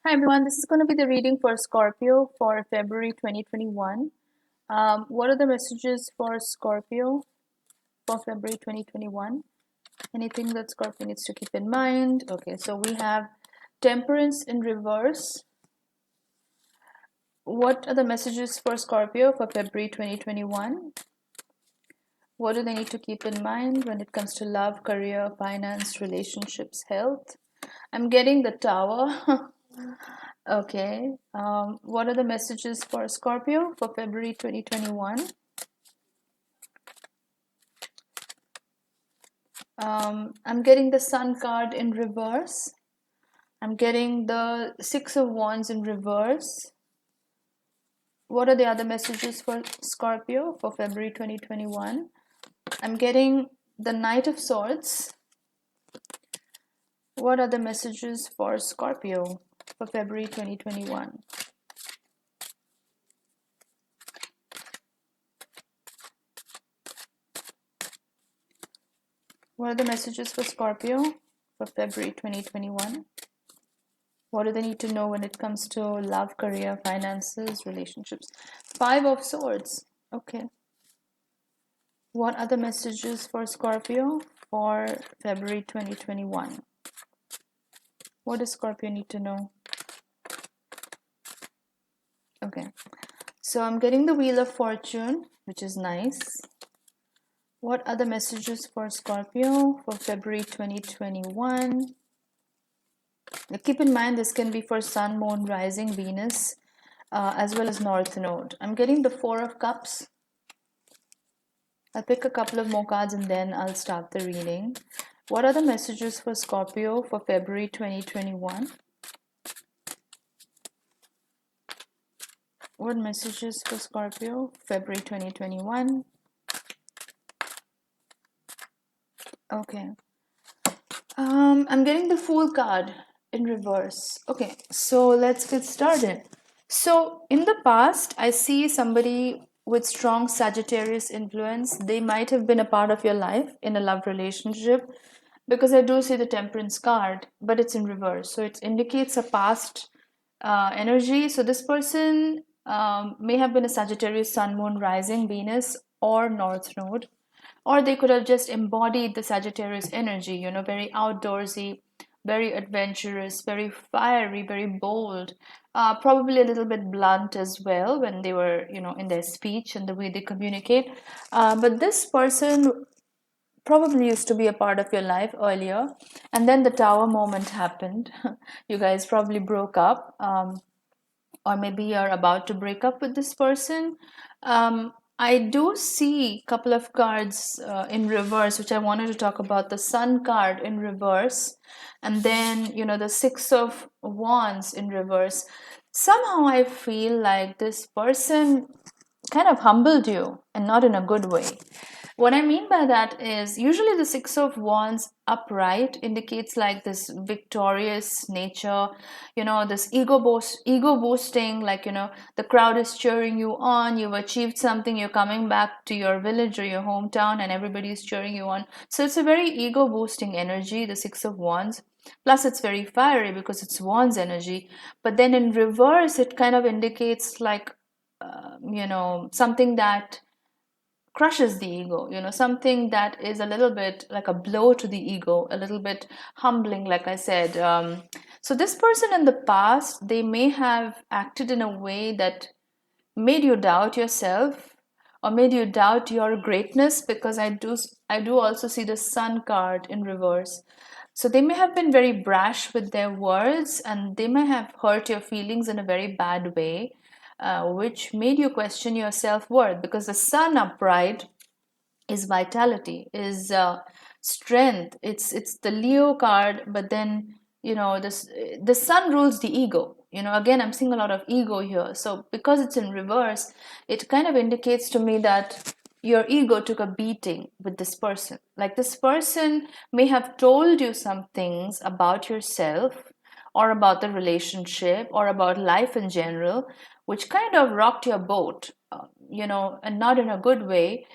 Hi everyone, this is going to be the reading for Scorpio for February 2021. What are the messages for Scorpio for February 2021? Anything that Scorpio needs to keep in mind? Okay, so we have Temperance in reverse. What are the messages for Scorpio for February 2021? What do they need to keep in mind when it comes to love, career, finance, relationships, health? I'm getting the Tower. Okay. What are the messages for Scorpio for February 2021? I'm getting the Sun card in reverse. I'm getting the Six of Wands in reverse. What are the other messages for Scorpio for February 2021? I'm getting the Knight of Swords. What are the messages for Scorpio for February 2021? What are the messages for Scorpio for February 2021? What do they need to know when it comes to love, career, finances, relationships? Five of Swords. Okay. What are the messages for Scorpio for February 2021? What does Scorpio need to know? Okay. So I'm getting the Wheel of Fortune, which is nice. What are the messages for Scorpio for February 2021? Now keep in mind this can be for Sun, Moon, Rising, Venus, as well as North Node. I'm getting the Four of Cups. I'll pick a couple of more cards and then I'll start the reading. What are the messages for Scorpio for February 2021? What messages for Scorpio, February 2021? Okay. I'm getting the Fool card in reverse. Okay, so let's get started. So in the past, I see somebody with strong Sagittarius influence. They might have been a part of your life in a love relationship because I do see the Temperance card, but it's in reverse. So it indicates a past energy. So this person may have been a Sagittarius, Sun, Moon, Rising, Venus, or North Node, or they could have just embodied the Sagittarius energy, very outdoorsy, very adventurous, very fiery, very bold, probably a little bit blunt as well when they were, in their speech and the way they communicate. But this person probably used to be a part of your life earlier, and then the Tower moment happened. You guys probably broke up. Or maybe you're about to break up with this person. I do see a couple of cards in reverse, which I wanted to talk about. The Sun card in reverse, and then the Six of Wands in reverse. Somehow I feel like this person kind of humbled you, and not in a good way. What I mean by that is usually the Six of Wands upright indicates like this victorious nature, this ego boosting, like, the crowd is cheering you on, you've achieved something, you're coming back to your village or your hometown and everybody is cheering you on. So it's a very ego boosting energy, the Six of Wands. Plus, it's very fiery because it's Wands energy. But then in reverse, it kind of indicates like, something that crushes the ego, something that is a little bit like a blow to the ego, a little bit humbling, like I said. So this person in the past, they may have acted in a way that made you doubt yourself or made you doubt your greatness, because I do also see the Sun card in reverse. So they may have been very brash with their words and they may have hurt your feelings in a very bad way, which made you question your self-worth, because the Sun upright is vitality, is strength. It's the Leo card, but then the Sun rules the ego. Again, I'm seeing a lot of ego here. So because it's in reverse, it kind of indicates to me that your ego took a beating with this person. Like, this person may have told you some things about yourself or about the relationship or about life in general, which kind of rocked your boat, and not in a good way,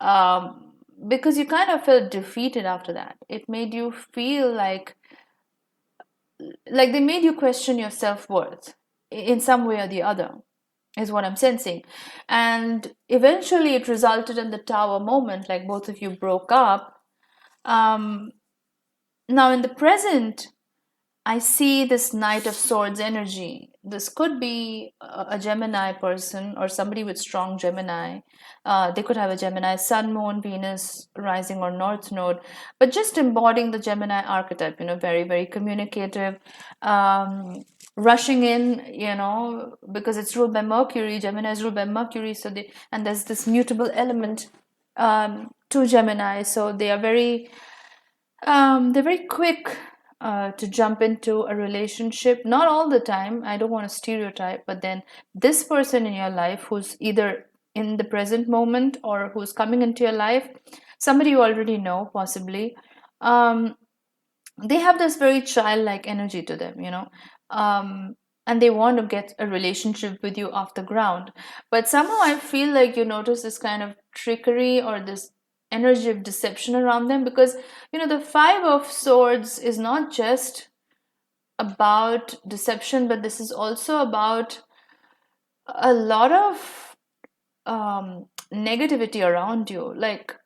um, because you kind of felt defeated after that. It made you feel like they made you question your self-worth in some way or the other, is what I'm sensing. And eventually it resulted in the tower moment, like both of you broke up. Now in the present, I see this Knight of Swords energy. This could be a Gemini person or somebody with strong Gemini. They could have a Gemini Sun, Moon, Venus, rising or North Node, but just embodying the Gemini archetype, very, very communicative, rushing in, because it's ruled by Mercury. Gemini is ruled by Mercury, and there's this mutable element to Gemini, so they're very quick to jump into a relationship. Not all the time. I don't want to stereotype, but then this person in your life who's either in the present moment or who's coming into your life, somebody you already know, possibly, they have this very childlike energy to them, and they want to get a relationship with you off the ground. But somehow I feel like you notice this kind of trickery or this energy of deception around them, because the Five of Swords is not just about deception, but this is also about a lot of negativity around you. Like,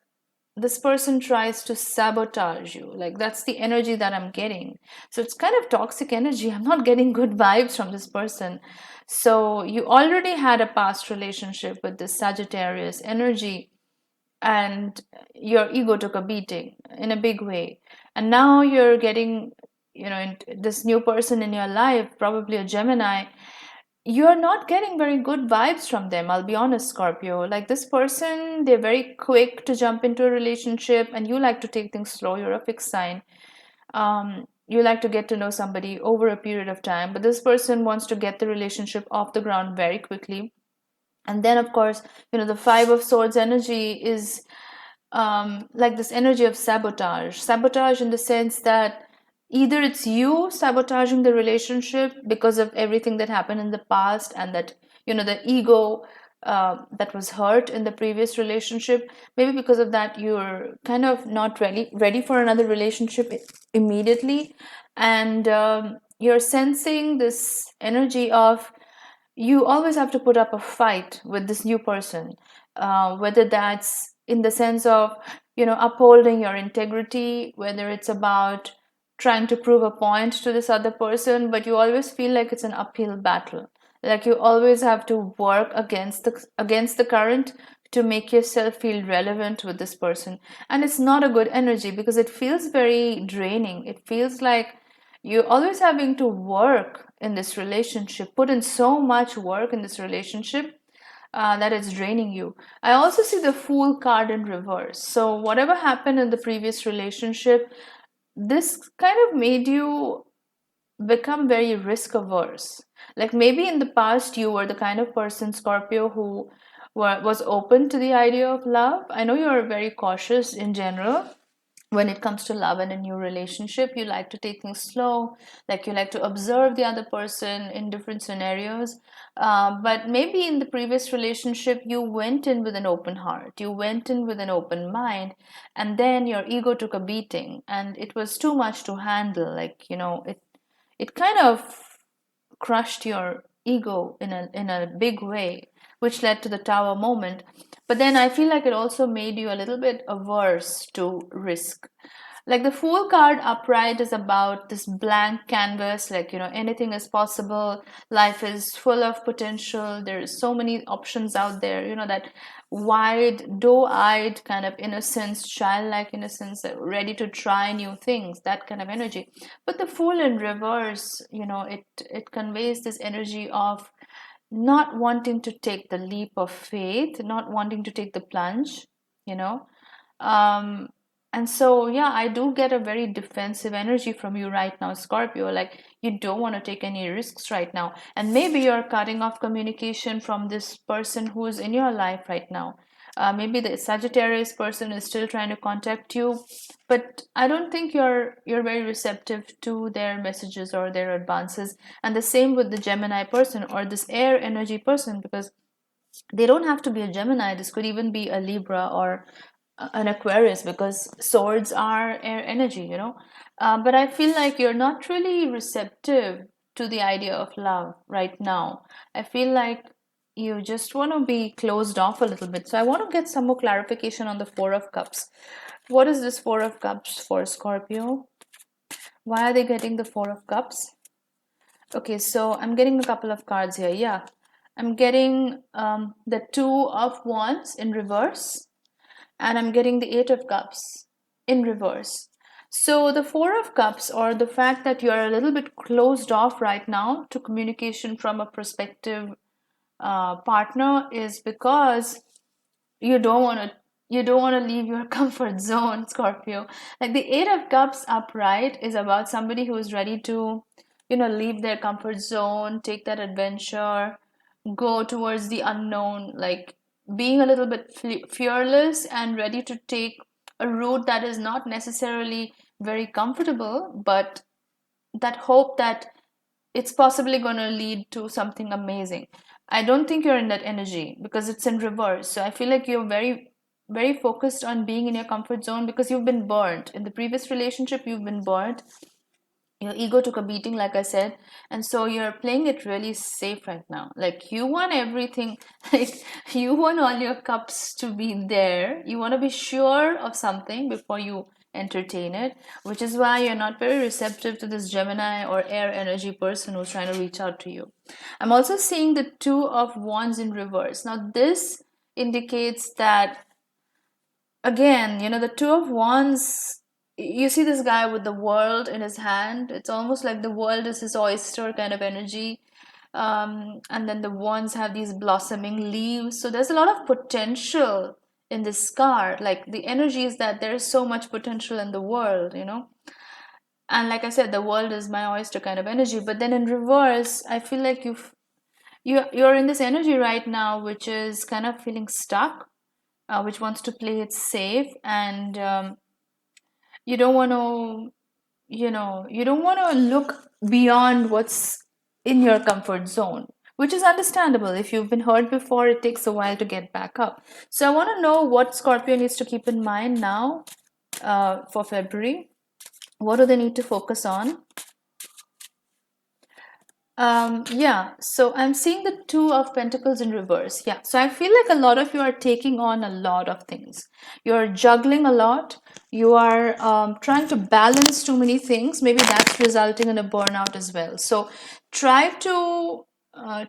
this person tries to sabotage you. Like, that's the energy that I'm getting. So it's kind of toxic energy. I'm not getting good vibes from this person. So you already had a past relationship with this Sagittarius energy, and your ego took a beating in a big way. And now you're getting, this new person in your life, probably a Gemini. You're not getting very good vibes from them, I'll be honest, Scorpio. Like, this person, they're very quick to jump into a relationship, and you like to take things slow. You're a fixed sign. You like to get to know somebody over a period of time, but this person wants to get the relationship off the ground very quickly. And then, of course, the Five of Swords energy is like this energy of sabotage in the sense that either it's you sabotaging the relationship because of everything that happened in the past, and that the ego that was hurt in the previous relationship. Maybe because of that, you're kind of not ready for another relationship immediately, and you're sensing this energy of you always have to put up a fight with this new person, whether that's in the sense of upholding your integrity, whether it's about trying to prove a point to this other person, but you always feel like it's an uphill battle. Like, you always have to work against the current to make yourself feel relevant with this person. And it's not a good energy, because it feels very draining. It feels like you're always having to work in this relationship, put in so much work in this relationship, that it's draining you. I also see the Fool card in reverse. So whatever happened in the previous relationship, this kind of made you become very risk averse. Like, maybe in the past you were the kind of person, Scorpio, who was open to the idea of love. I know you're very cautious in general when it comes to love and a new relationship. You like to take things slow, like you like to observe the other person in different scenarios. But maybe in the previous relationship, you went in with an open heart, you went in with an open mind, and then your ego took a beating, and it was too much to handle. Like, it kind of crushed your ego in a big way, which led to the tower moment. But then I feel like it also made you a little bit averse to risk. Like, the Fool card upright is about this blank canvas, like, anything is possible, life is full of potential, there's so many options out there, that wide doe-eyed kind of innocence, childlike innocence, ready to try new things, that kind of energy. But the Fool in reverse, it conveys this energy of not wanting to take the leap of faith, not wanting to take the plunge, you know um and so, yeah, I do get a very defensive energy from you right now, Scorpio. Like, you don't want to take any risks right now, and maybe you're cutting off communication from this person who's in your life right now. Maybe the Sagittarius person is still trying to contact you, but I don't think you're very receptive to their messages or their advances. And the same with the Gemini person or this air energy person, because they don't have to be a Gemini. This could even be a Libra or an Aquarius because swords are air energy, you know. But I feel like you're not really receptive to the idea of love right now. I feel like you just want to be closed off a little bit. So I want to get some more clarification on the Four of Cups. What is this Four of Cups for Scorpio? Why are they getting the Four of Cups? Okay, so I'm getting a couple of cards here. Yeah, I'm getting the Two of Wands in reverse, and I'm getting the Eight of Cups in reverse. So the Four of Cups, or the fact that you're a little bit closed off right now to communication from a prospective partner, is because you don't want to leave your comfort zone, Scorpio. Like the Eight of Cups upright is about somebody who is ready to, leave their comfort zone, take that adventure, go towards the unknown, like being a little bit fearless and ready to take a route that is not necessarily very comfortable, but that hope that it's possibly going to lead to something amazing. I don't think you're in that energy because it's in reverse. So I feel like you're very, very focused on being in your comfort zone because you've been burnt. In the previous relationship, you've been burnt. Your ego took a beating, like I said, and so you're playing it really safe right now. Like you want everything, like you want all your cups to be there. You want to be sure of something before you entertain it, which is why you're not very receptive to this Gemini or air energy person who's trying to reach out to you. I'm also seeing the Two of Wands in reverse. Now, this indicates that, again, the Two of Wands, you see this guy with the world in his hand. It's almost like the world is his oyster kind of energy. And then the wands have these blossoming leaves. So there's a lot of potential in this card. Like the energy is that there's so much potential in the world. And like I said, the world is my oyster kind of energy. But then in reverse, I feel like you're in this energy right now, which is kind of feeling stuck, which wants to play it safe, and you don't want to, you don't want to look beyond what's in your comfort zone, which is understandable. If you've been hurt before, it takes a while to get back up. So I want to know what Scorpio needs to keep in mind now for February. What do they need to focus on? Yeah, so I'm seeing the Two of Pentacles in reverse. Yeah, so I feel like a lot of you are taking on a lot of things. You're juggling a lot. You are trying to balance too many things. Maybe that's resulting in a burnout as well. So try to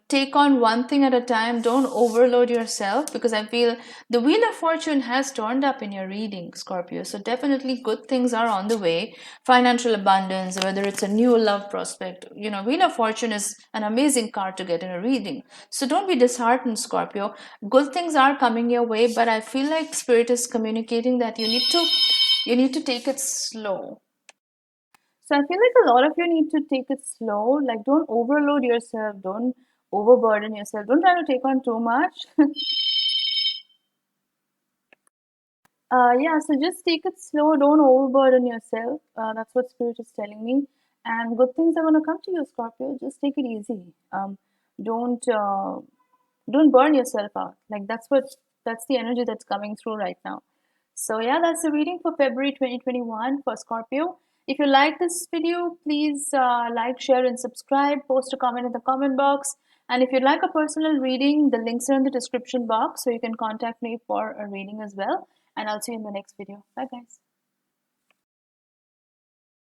take on one thing at a time. Don't overload yourself, because I feel the Wheel of Fortune has turned up in your reading, Scorpio. So definitely good things are on the way. Financial abundance, whether it's a new love prospect. Wheel of Fortune is an amazing card to get in a reading. So don't be disheartened, Scorpio. Good things are coming your way, but I feel like Spirit is communicating that you need to take it slow. So I feel like a lot of you need to take it slow. Like, don't overload yourself. Don't overburden yourself. Don't try to take on too much. Yeah, so just take it slow. Don't overburden yourself. That's what Spirit is telling me. And good things are going to come to you, Scorpio. Just take it easy. Don't don't burn yourself out. Like that's the energy that's coming through right now. So yeah, that's the reading for February 2021 for Scorpio. If you like this video, please like, share, and subscribe. Post a comment in the comment box. And if you'd like a personal reading, the links are in the description box, so you can contact me for a reading as well. And I'll see you in the next video. Bye, guys.